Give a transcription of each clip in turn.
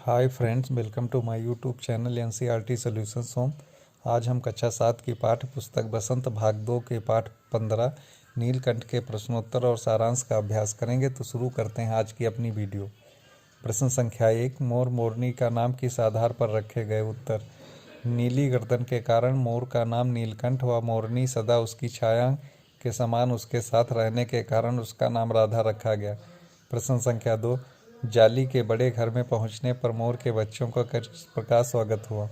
Hi friends, welcome to my YouTube channel NCERT solutions home. आज हम कक्षा 7 की पाठ्य पुस्तक बसंत भाग 2 के पाठ 15 नीलकंठ के प्रश्नोत्तर और सारांश का अभ्यास करेंगे। तो शुरू करते हैं आज की अपनी वीडियो। प्रश्न संख्या 1, मोर मोरनी का नाम किस आधार पर रखे गए? उत्तर, नीली गर्दन के कारण मोर का नाम नीलकंठ व मोरनी सदा उसकी छाया के समान उसके साथ रहने के कारण उसका नाम राधा रखा गया। प्रश्न संख्या 2, जाली के बड़े घर में पहुंचने पर मोर के बच्चों का किस प्रकार स्वागत हुआ?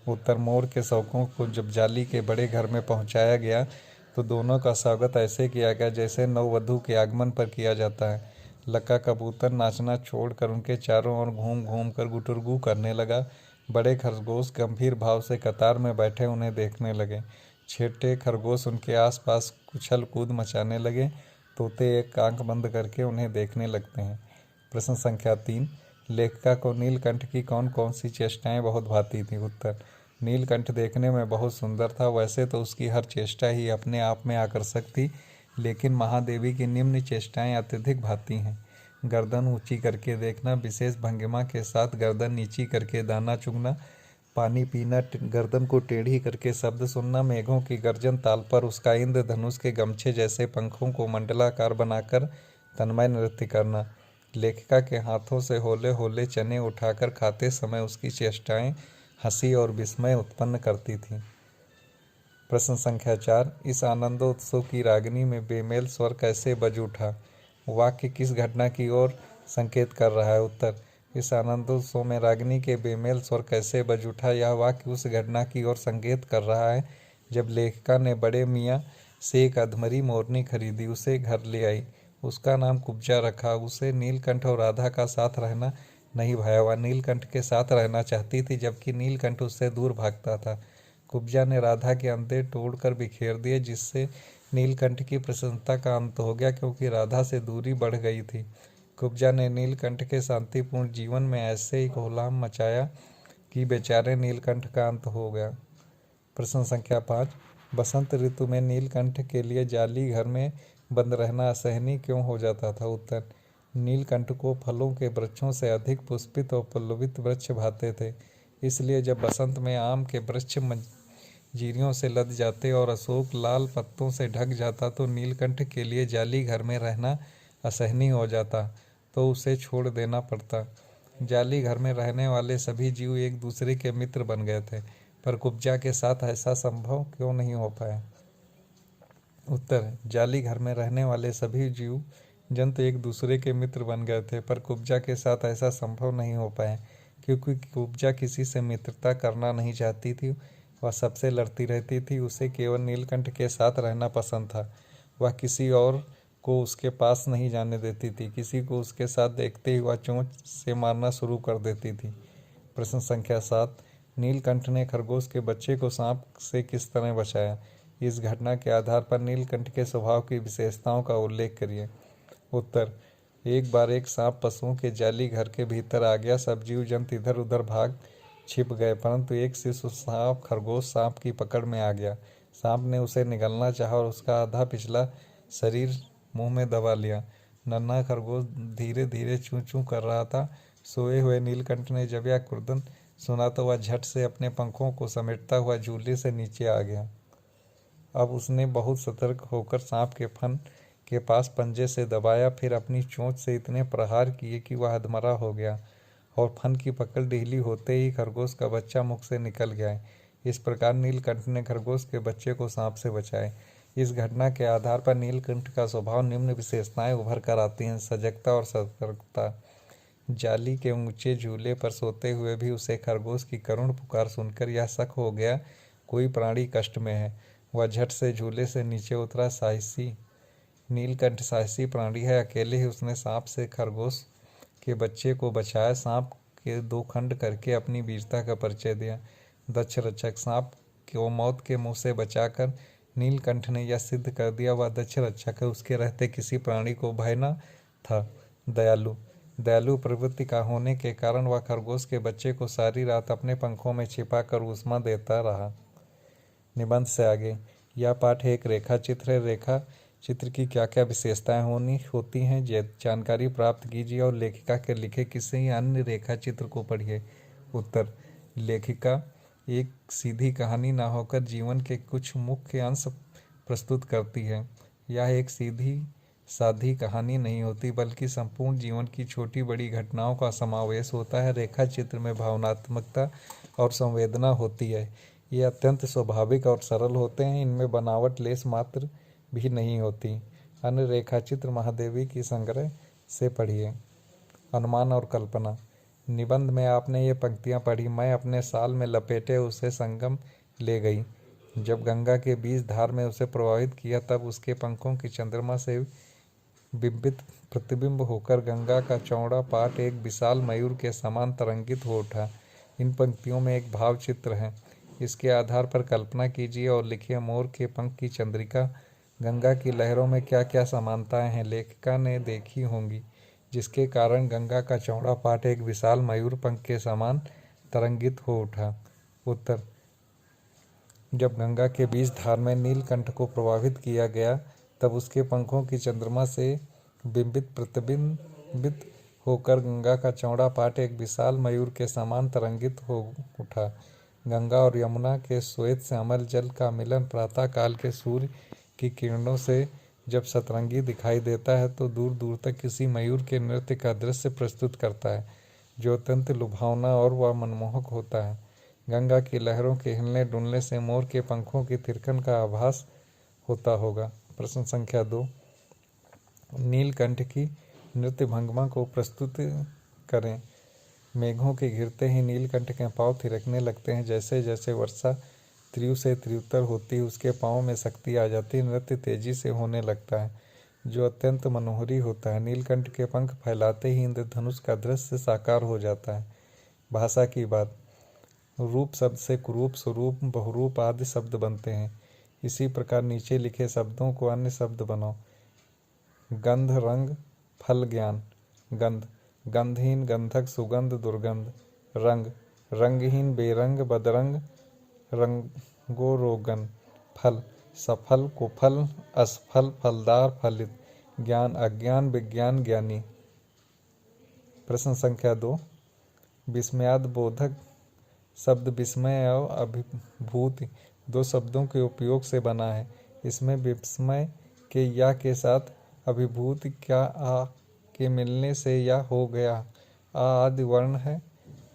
उत्तर, मोर के शौकों को जब जाली के बड़े घर में पहुंचाया गया तो दोनों का स्वागत ऐसे किया गया जैसे नववधू के आगमन पर किया जाता है। लक्का कबूतर नाचना छोड़कर उनके चारों ओर घूम घूम कर गुटुरगू करने लगा। बड़े खरगोश गंभीर भाव से कतार में बैठे उन्हें देखने लगे। छोटे खरगोश उनके आसपास उछल कूद मचाने लगे। तोते एक आंख बंद करके उन्हें देखने लगते हैं। प्रश्न संख्या 3, लेखिका को नीलकंठ की कौन कौन सी चेष्टाएं बहुत भाती थी? उत्तर, नीलकंठ देखने में बहुत सुंदर था। वैसे तो उसकी हर चेष्टा ही अपने आप में आकर्षक थी, लेकिन महादेवी की निम्न चेष्टाएं अत्यधिक भाती हैं। गर्दन ऊंची करके देखना, विशेष भंगिमा के साथ गर्दन नीची करके दाना चुगना, पानी पीना, गर्दन को टेढ़ी करके शब्द सुनना, मेघों की गर्जन ताल पर उसका इंद्रधनुष के गमछे जैसे पंखों को मंडलाकार बनाकर तन्मय नृत्य करना, लेखिका के हाथों से होले होले चने उठाकर खाते समय उसकी चेष्टाएं हंसी और विस्मय उत्पन्न करती थीं। प्रश्न संख्या 4, इस आनंदोत्सव की रागिनी में बेमेल स्वर कैसे बज उठा? वाक्य किस घटना की ओर संकेत कर रहा है? उत्तर, इस आनंदोत्सव में रागिनी के बेमेल स्वर कैसे बज उठा, यह वाक्य उस घटना की ओर संकेत कर रहा है जब लेखिका ने बड़े मियाँ से एक अधमरी मोरनी खरीदी, उसे घर ले आई, उसका नाम कुब्जा रखा। उसे नीलकंठ और राधा का साथ रहना नहीं भाया। वह नीलकंठ के साथ रहना चाहती थी, जबकि नीलकंठ उससे दूर भागता था। कुब्जा ने राधा के अंधे तोड़कर बिखेर दिए, जिससे नीलकंठ की प्रसन्नता का अंत हो गया, क्योंकि राधा से दूरी बढ़ गई थी। कुब्जा ने नीलकंठ के शांतिपूर्ण जीवन में ऐसे ही कोहराम मचाया कि बेचारे नीलकंठ का अंत हो गया। प्रश्न संख्या 5, बसंत ऋतु में नीलकंठ के लिए जाली घर में बंद रहना असहनीय क्यों हो जाता था? उत्तर, नीलकंठ को फलों के वृक्षों से अधिक पुष्पित और पल्लवित वृक्ष भाते थे। इसलिए जब बसंत में आम के वृक्ष मंजीरियों से लद जाते और अशोक लाल पत्तों से ढक जाता तो नीलकंठ के लिए जाली घर में रहना असहनीय हो जाता, तो उसे छोड़ देना पड़ता। जाली घर में रहने वाले सभी जीव एक दूसरे के मित्र बन गए थे, पर कुब्जा के साथ ऐसा संभव क्यों नहीं हो पाया? उत्तर, जाली घर में रहने वाले सभी जीव जंतु एक दूसरे के मित्र बन गए थे, पर कुब्जा के साथ ऐसा संभव नहीं हो पाया, क्योंकि कुब्जा किसी से मित्रता करना नहीं चाहती थी। वह सबसे लड़ती रहती थी। उसे केवल नीलकंठ के साथ रहना पसंद था। वह किसी और को उसके पास नहीं जाने देती थी। किसी को उसके साथ देखते ही वह चोंच से मारना शुरू कर देती थी। प्रश्न संख्या 7, नीलकंठ ने खरगोश के बच्चे को सांप से किस तरह बचाया? इस घटना के आधार पर नीलकंठ के स्वभाव की विशेषताओं का उल्लेख करिए। उत्तर, एक बार एक सांप पशुओं के जाली घर के भीतर आ गया। सब जीव जंतु इधर उधर भाग छिप गए, परंतु एक शिशु सांप खरगोश सांप की पकड़ में आ गया। सांप ने उसे निगलना चाहा और उसका आधा पिछला शरीर मुंह में दबा लिया। नन्हा खरगोश धीरे धीरे चूं चूं कर रहा था। सोए हुए नीलकंठ ने जब यह कुर्दन सुना तो वह झट से अपने पंखों को समेटता हुआ झूले से नीचे आ गया। अब उसने बहुत सतर्क होकर सांप के फन के पास पंजे से दबाया, फिर अपनी चोंच से इतने प्रहार किए कि वह अधमरा हो गया और फन की पकड़ ढीली होते ही खरगोश का बच्चा मुख से निकल गया। इस प्रकार नीलकंठ ने खरगोश के बच्चे को सांप से बचाए। इस घटना के आधार पर नीलकंठ का स्वभाव निम्न विशेषताएं उभर कर आती हैं। सजगता और सतर्कता। जाली के ऊंचे झूले पर सोते हुए भी उसे खरगोश की करुण पुकार सुनकर यह शक हो गया कोई प्राणी कष्ट में है। वह झट से झूले से नीचे उतरा। साहसी नीलकंठ साहसी प्राणी है। अकेले ही उसने सांप से खरगोश के बच्चे को बचाया। सांप के 2 खंड करके अपनी वीरता का परिचय दिया। दक्ष रक्षक। सांप को मौत के मुंह से बचाकर नीलकंठ ने यह सिद्ध कर दिया वह दक्ष रक्षक है। उसके रहते किसी प्राणी को भय न था। दयालु। दयालु प्रवृत्ति का होने के कारण वह खरगोश के बच्चे को सारी रात अपने पंखों में छिपाकर ऊष्मा देता रहा। निबंध से आगे। यह पाठ एक रेखा चित्र है। रेखा चित्र की क्या क्या विशेषताएं होती हैं, जानकारी प्राप्त कीजिए और लेखिका के लिखे किसी अन्य रेखा चित्र को पढ़िए। उत्तर: लेखिका एक सीधी कहानी ना होकर जीवन के कुछ मुख्य अंश प्रस्तुत करती है। यह एक सीधी सादी कहानी नहीं होती, बल्कि संपूर्ण जीवन की छोटी बड़ी घटनाओं का समावेश होता है। रेखा चित्र में भावनात्मकता और संवेदना होती है। ये अत्यंत स्वाभाविक और सरल होते हैं, इनमें बनावट लेस मात्र भी नहीं होती। अन्य रेखाचित्र महादेवी की संग्रह से पढ़िए। अनुमान और कल्पना। निबंध में आपने ये पंक्तियां पढ़ी: मैं अपने साल में लपेटे उसे संगम ले गई। जब गंगा के बीच धार में उसे प्रभावित किया, तब उसके पंखों की चंद्रमा से बिंबित प्रतिबिंब होकर गंगा का चौड़ा पाट एक विशाल मयूर के समान तरंगित हो उठा। इन पंक्तियों में एक भाव चित्र है। इसके आधार पर कल्पना कीजिए और लिखिए: मोर के पंख की चंद्रिका, गंगा की लहरों में क्या क्या समानताएं हैं लेखिका ने देखी होंगी, जिसके कारण गंगा का चौड़ा पाट एक विशाल मयूर पंख के समान तरंगित हो उठा। उत्तर: जब गंगा के बीच धार में नीलकंठ को प्रभावित किया गया, तब उसके पंखों की चंद्रमा से बिंबित प्रतिबिंबित होकर गंगा का चौड़ा पाट एक विशाल मयूर के समान तरंगित हो उठा। गंगा और यमुना के श्वेत श्यामल जल का मिलन प्रातः काल के सूर्य की किरणों से जब सतरंगी दिखाई देता है, तो दूर दूर तक किसी मयूर के नृत्य का दृश्य प्रस्तुत करता है, जो अत्यंत लुभावना और वह मनमोहक होता है। गंगा की लहरों के हिलने डुलने से मोर के पंखों की थिरकन का आभास होता होगा। प्रश्न संख्या 2, नीलकंठ की नृत्य भंगिमा को प्रस्तुत करें। मेघों के घिरते ही नीलकंठ के पांव थिरकने लगते हैं। जैसे जैसे वर्षा तीव्र से तीव्रतर होती है, उसके पांव में शक्ति आ जाती है। नृत्य तेजी से होने लगता है, जो अत्यंत मनोहरी होता है। नीलकंठ के पंख फैलाते ही इंद्रधनुष का दृश्य साकार हो जाता है। भाषा की बात। रूप शब्द से कुरूप, स्वरूप, बहुरूप आदि शब्द बनते हैं। इसी प्रकार नीचे लिखे शब्दों को अन्य शब्द बनाओ। गंध, रंग, फल, ज्ञान। गंध, गंधहीन, गंधक, सुगंध, दुर्गंध। रंग, रंगहीन, बेरंग, बदरंग, रंगो रोगन। फल, सफल, कुफल, असफल, फलदार, फलित। ज्ञान, अज्ञान, विज्ञान, ज्ञानी। प्रश्न संख्या 2, विस्मयाद बोधक शब्द विस्मय और अभिभूति दो शब्दों के उपयोग से बना है। इसमें विस्मय के या के साथ अभिभूति क्या आ के मिलने से या हो गया आ आदि वर्ण है।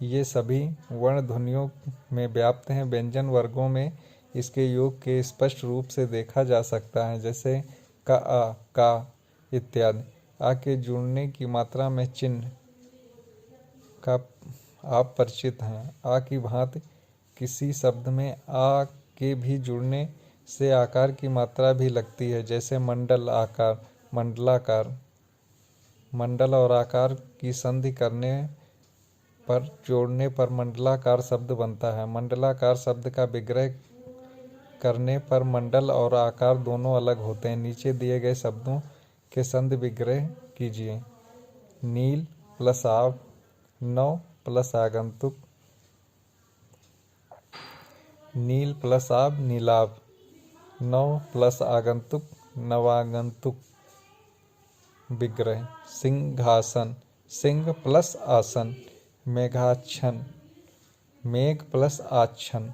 ये सभी वर्ण ध्वनियों में व्याप्त हैं। व्यंजन वर्गों में इसके योग के स्पष्ट रूप से देखा जा सकता है, जैसे का, आ, का इत्यादि। आ के जुड़ने की मात्रा में चिन्ह का आप परिचित हैं। आ की भांति किसी शब्द में आ के भी जुड़ने से आकार की मात्रा भी लगती है, जैसे मंडल, आकार, मंडलाकार। मंडल और आकार की संधि करने पर जोड़ने पर मंडलाकार शब्द बनता है। मंडलाकार शब्द का विग्रह करने पर मंडल और आकार दोनों अलग होते हैं। नीचे दिए गए शब्दों के संधि विग्रह कीजिए। नील प्लस आव, नव प्लस आगंतुक। नील प्लस आव, नीलाभ। नव प्लस आगंतुक, नवागंतुक। विग्रह, सिंहासन, सिंह प्लस आसन, मेघाच्छन, मेघ प्लस आच्छन।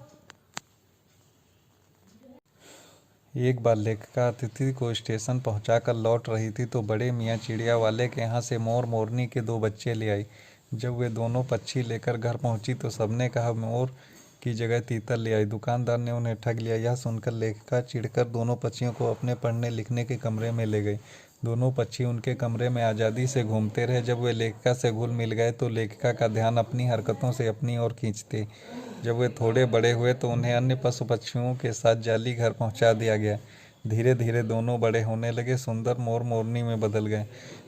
एक बार लेखिका अतिथि को स्टेशन पहुंचाकर लौट रही थी, तो बड़े मियाँ चिड़िया वाले के यहाँ से मोर मोरनी के 2 बच्चे ले आई। जब वे दोनों पक्षी लेकर घर पहुंची, तो सबने कहा मोर की जगह तीतर ले आई। दुकानदार ने उन्हें ठग लिया। यह सुनकर लेखिका चिढ़कर दोनों पक्षियों को अपने पढ़ने लिखने के कमरे में ले गई। दोनों पक्षी उनके कमरे में आज़ादी से घूमते रहे। जब वे लेखिका से घुल मिल गए, तो लेखिका का ध्यान अपनी हरकतों से अपनी ओर खींचते। जब वे थोड़े बड़े हुए, तो उन्हें अन्य पशु पक्षियों के साथ जाली घर पहुंचा दिया गया। धीरे धीरे दोनों बड़े होने लगे, सुंदर मोर मोरनी में बदल गए।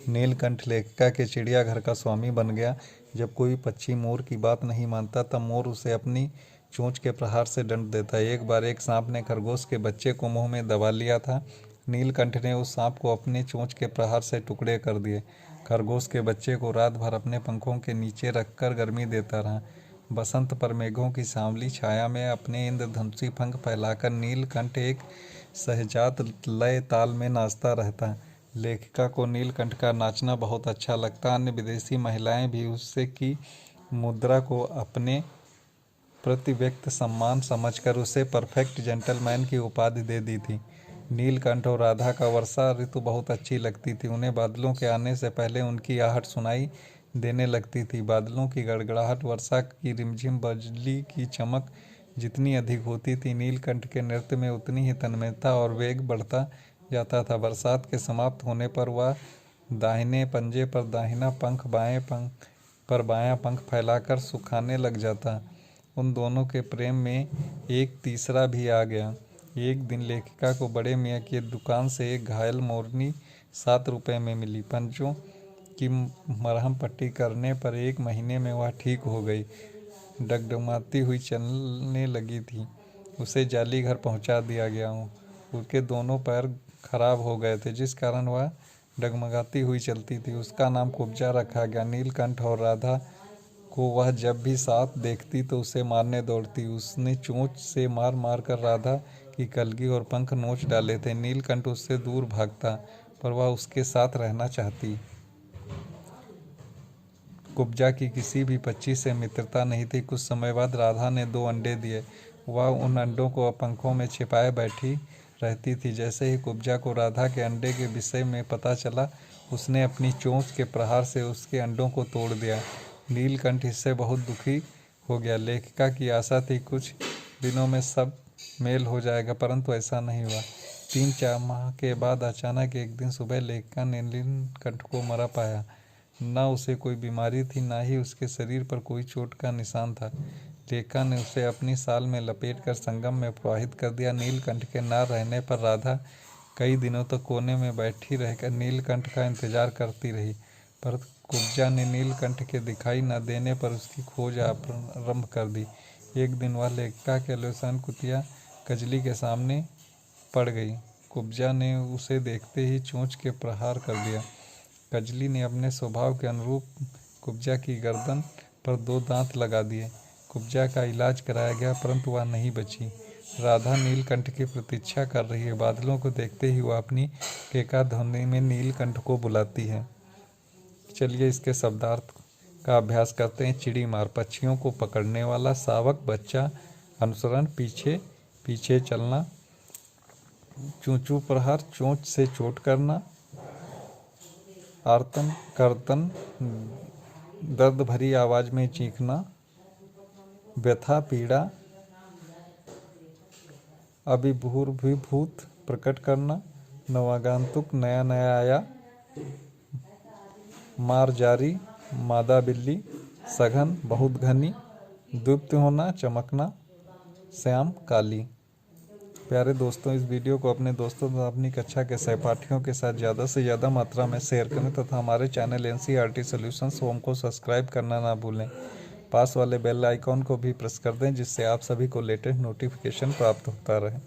नीलकंठ लेखिका के चिड़ियाघर का स्वामी बन गया। जब कोई पक्षी मोर की बात नहीं मानता, तब मोर उसे अपनी चोंच के प्रहार से दंड देता है। एक बार एक सांप ने खरगोश के बच्चे को मुंह में दबा लिया था। नीलकंठ ने उस सांप को अपनी चोंच के प्रहार से टुकड़े कर दिए। खरगोश के बच्चे को रात भर अपने पंखों के नीचे रखकर गर्मी देता रहा। बसंत पर मेघों की सांवली छाया में अपने इंद्रधनुषी पंख फैलाकर नीलकंठ एक सहजात लय ताल में नाचता रहता। लेखिका को नीलकंठ का नाचना बहुत अच्छा लगता। अन्य विदेशी महिलाएं भी उससे की मुद्रा को अपने प्रति व्यक्त सम्मान समझकर उसे परफेक्ट जेंटलमैन की उपाधि दे दी थी। नीलकंठ और राधा का वर्षा ऋतु बहुत अच्छी लगती थी। उन्हें बादलों के आने से पहले उनकी आहट सुनाई देने लगती थी। बादलों की गड़गड़ाहट, वर्षा की रिमझिम, बिजली की चमक जितनी अधिक होती थी, नीलकंठ के नृत्य में उतनी ही तन्मयता और वेग बढ़ता जाता था। बरसात के समाप्त होने पर वह दाहिने पंजे पर दाहिना पंख, बाएं पंख पर बायां पंख फैलाकर सुखाने लग जाता। उन दोनों के प्रेम में एक तीसरा भी आ गया। एक दिन लेखिका को बड़े मियाँ की दुकान से एक घायल मोरनी 7 रुपये में मिली। पंजों की मरहम पट्टी करने पर 1 महीने में वह ठीक हो गई। डगडगाती हुई चलने लगी थी। उसे जाली घर पहुंचा दिया गया। उसके दोनों पैर खराब हो गए थे, जिस कारण वह डगमगाती हुई चलती थी। उसका नाम कुब्जा रखा गया। नीलकंठ और राधा को वह जब भी साथ देखती तो उसे मारने दौड़ती। उसने चोंच से मार मार कर राधा की कलगी और पंख नोच डाले थे। नीलकंठ उससे दूर भागता, पर वह उसके साथ रहना चाहती। कुब्जा की किसी भी पक्षी से मित्रता नहीं थी। कुछ समय बाद राधा ने 2 अंडे दिए। वह उन अंडों को पंखों में छिपाए बैठी रहती थी। जैसे ही कुब्जा को राधा के अंडे के विषय में पता चला, उसने अपनी चोंच के प्रहार से उसके अंडों को तोड़ दिया। नीलकंठ इससे बहुत दुखी हो गया। लेखिका की आशा थी कुछ दिनों में सब मेल हो जाएगा, परंतु ऐसा नहीं हुआ। 3-4 माह के बाद अचानक एक दिन सुबह लेखिका ने नीलकंठ को मरा पाया। न उसे कोई बीमारी थी, न ही उसके शरीर पर कोई चोट का निशान था। लेखिका ने उसे अपनी शाल में लपेटकर संगम में प्रवाहित कर दिया। नीलकंठ के न रहने पर राधा कई दिनों तक कोने में बैठी रहकर नीलकंठ का इंतजार करती रही, पर कुब्जा ने नीलकंठ के दिखाई न देने पर उसकी खोज आरंभ कर दी। एक दिन वह लेखिका के आलीशान कुटिया कजली के सामने पड़ गई। कुब्जा ने उसे देखते ही चोंच के प्रहार कर दिया। कजली ने अपने स्वभाव के अनुरूप कुब्जा की गर्दन पर 2 दांत लगा दिए। कुब्जा का इलाज कराया गया, परंतु वह नहीं बची। राधा नीलकंठ की प्रतीक्षा कर रही है। बादलों को देखते ही वह अपनी केका ध्वनि में नीलकंठ को बुलाती है। चलिए इसके शब्दार्थ का अभ्यास करते हैं। चिड़ी मार, पक्षियों को पकड़ने वाला। शावक, बच्चा। अनुसरण, पीछे पीछे चलना। चूचू प्रहार, चोंच से चोट करना। आर्तन, कर्तन, दर्द भरी आवाज में चीखना। व्यथा, पीड़ा। अभिभूत, प्रकट करना। नवागंतुक, नया नया आया। मार जारी, मादा बिल्ली। सघन, बहुत घनी। दीप्त होना, चमकना। श्याम, काली। प्यारे दोस्तों, इस वीडियो को अपने दोस्तों तथा अपनी कक्षा के सहपाठियों के साथ ज़्यादा से ज़्यादा मात्रा में शेयर करें तथा हमारे चैनल NCERT सॉल्यूशंस होम को सब्सक्राइब करना ना भूलें। पास वाले बेल आइकॉन को भी प्रेस कर दें, जिससे आप सभी को लेटेस्ट नोटिफिकेशन प्राप्त होता रहे।